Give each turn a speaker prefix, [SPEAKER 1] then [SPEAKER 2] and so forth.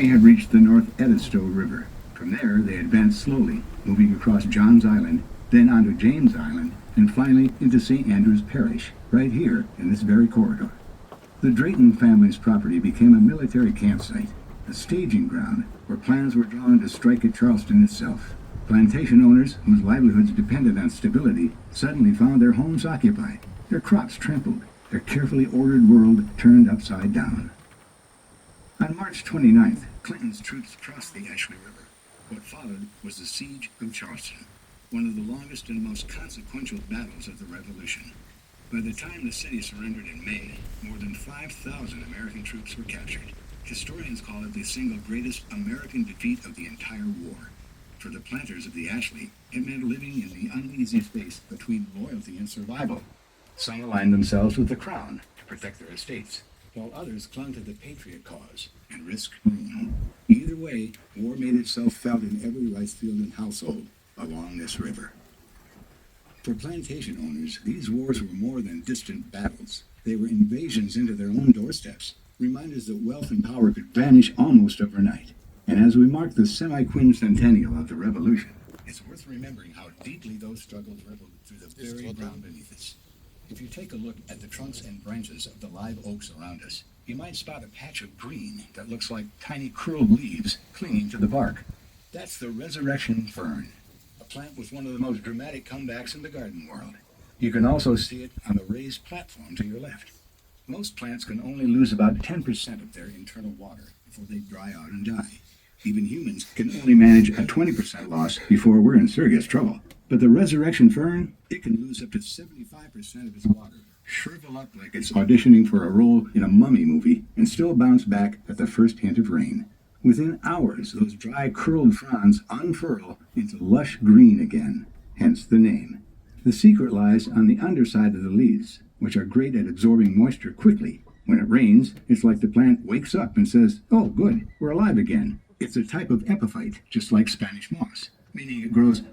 [SPEAKER 1] army had reached the North Edisto River. From there, they advanced slowly, moving across Johns Island, then onto James Island, and finally into St. Andrews Parish, right here in this very corridor. The Drayton family's property became a military campsite, a staging ground where plans were drawn to strike at Charleston itself. Plantation owners, whose livelihoods depended on stability, suddenly found their homes occupied, their crops trampled, their carefully ordered world turned upside down. On March 29th, Clinton's troops crossed the Ashley River. What followed was the siege of Charleston, one of the longest and most consequential battles of the Revolution. By the time the city surrendered in May, more than 5,000 American troops were captured. Historians call it the single greatest American defeat of the entire war. For the planters of the Ashley, it meant living in the uneasy space between loyalty and survival. Some aligned themselves with the crown to protect their estates, while others clung to the patriot cause and risked ruin. Either way, war made itself felt in every rice field and household along this river. For plantation owners, these wars were more than distant battles. They were invasions into their own doorsteps, reminders that wealth and power could vanish almost overnight. And as we mark the semi-quincentennial of the Revolution, it's worth remembering how deeply those struggles rippled through the very ground beneath us. If you take a look at the trunks and branches of the live oaks around us, you might spot a patch of green that looks like tiny curled leaves clinging to the bark. That's the resurrection fern, a plant with one of the most dramatic comebacks in the garden world. You can also see it on the raised platform to your left. Most plants can only lose about 10% of their internal water before they dry out and die. Even humans can only manage a 20% loss before we're in serious trouble. But the resurrection fern, it can lose up to 75% of its water, shrivel up like it's auditioning for a role in a mummy movie, and still bounce back at the first hint of rain. Within hours, those dry, curled fronds unfurl into lush green again, hence the name. The secret lies on the underside of the leaves, which are great at absorbing moisture quickly. When it rains, it's like the plant wakes up and says, "Oh, good, we're alive again." It's a type of epiphyte, just like Spanish moss, meaning it grows